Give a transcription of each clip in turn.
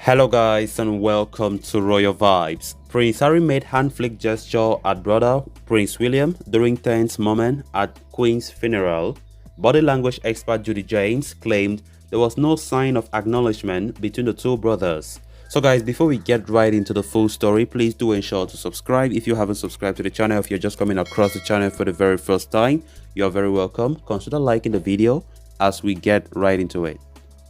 Hello guys and welcome to Royal Vibes. Prince Harry made hand flick gesture at brother Prince William during tense moment at Queen's funeral. Body language expert Judy James claimed there was no sign of acknowledgement between the two brothers. So guys, before we get right into the full story, please do ensure to subscribe if you haven't subscribed to the channel. If you're just coming across the channel for the very first time, you're very welcome. Consider liking the video as we get right into it.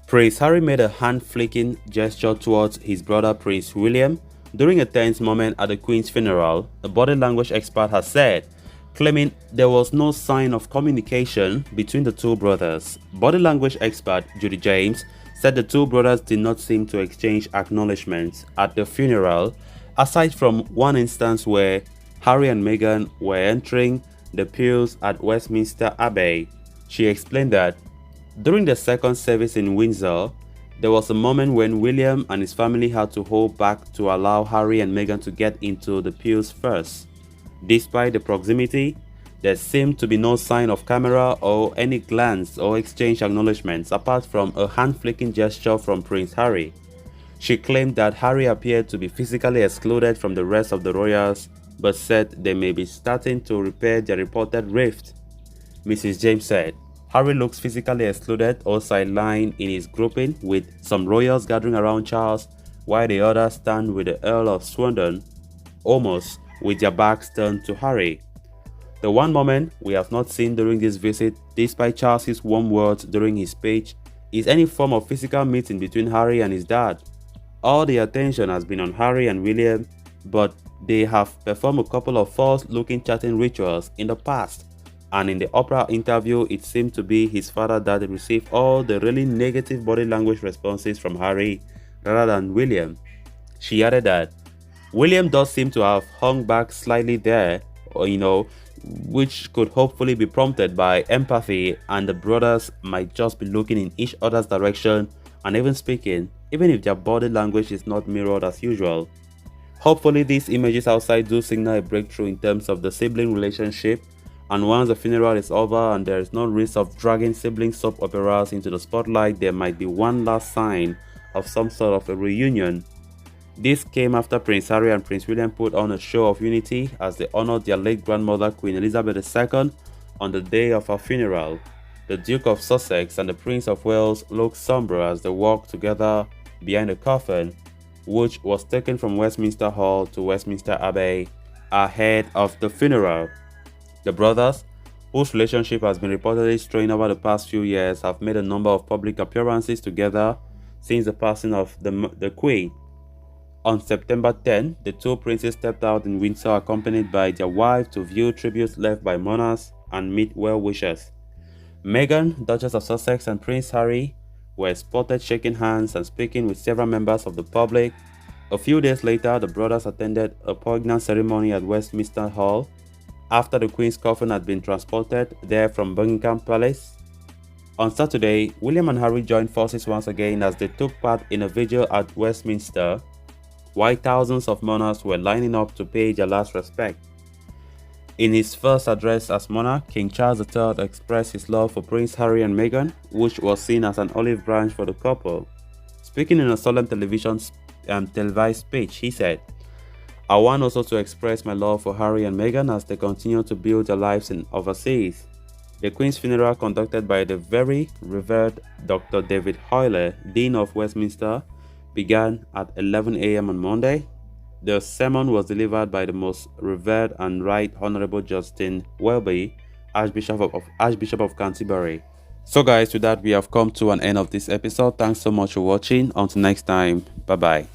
Prince Harry made a hand-flicking gesture towards his brother Prince William during a tense moment at the Queen's funeral, a body language expert has said, claiming there was no sign of communication between the two brothers. Body language expert Judy James said the two brothers did not seem to exchange acknowledgements at the funeral, aside from one instance where Harry and Meghan were entering the pews at Westminster Abbey. She explained that during the second service in Windsor, there was a moment when William and his family had to hold back to allow Harry and Meghan to get into the pews first. Despite the proximity, there seemed to be no sign of camera or any glance or exchange acknowledgements apart from a hand-flicking gesture from Prince Harry. She claimed that Harry appeared to be physically excluded from the rest of the royals, but said they may be starting to repair their reported rift. Mrs. James said, Harry looks physically excluded or sidelined in his grouping, with some royals gathering around Charles while the others stand with the Earl of Swindon, almost with their backs turned to Harry. The one moment we have not seen during this visit, despite Charles's warm words during his speech, is any form of physical meeting between Harry and his dad. All the attention has been on Harry and William, but they have performed a couple of false-looking chatting rituals in the past. And in the Oprah interview, it seemed to be his father that received all the really negative body language responses from Harry rather than William. She added that William does seem to have hung back slightly there, which could hopefully be prompted by empathy, and the brothers might just be looking in each other's direction and even speaking, even if their body language is not mirrored as usual. Hopefully these images outside do signal a breakthrough in terms of the sibling relationship. And once the funeral is over and there is no risk of dragging sibling soap operas into the spotlight, there might be one last sign of some sort of a reunion. This came after Prince Harry and Prince William put on a show of unity as they honored their late grandmother Queen Elizabeth II on the day of her funeral. The Duke of Sussex and the Prince of Wales looked somber as they walked together behind the coffin, which was taken from Westminster Hall to Westminster Abbey ahead of the funeral. The brothers, whose relationship has been reportedly strained over the past few years, have made a number of public appearances together since the passing of the Queen. On September 10, the two princes stepped out in Windsor accompanied by their wives to view tributes left by mourners and meet well-wishers. Meghan, Duchess of Sussex, and Prince Harry were spotted shaking hands and speaking with several members of the public. A few days later, the brothers attended a poignant ceremony at Westminster Hall after the Queen's coffin had been transported there from Buckingham Palace. On Saturday, William and Harry joined forces once again as they took part in a vigil at Westminster, while thousands of mourners were lining up to pay their last respect. In his first address as monarch, King Charles III expressed his love for Prince Harry and Meghan, which was seen as an olive branch for the couple. Speaking in a solemn televised speech, he said, I want also to express my love for Harry and Meghan as they continue to build their lives in overseas. The Queen's funeral, conducted by the very revered Dr. David Hoyle, Dean of Westminster, began at 11 a.m. on Monday. The sermon was delivered by the most revered and Right Honorable Justin Welby, Archbishop of Canterbury. So guys, with that we have come to an end of this episode. Thanks so much for watching. Until next time, bye bye.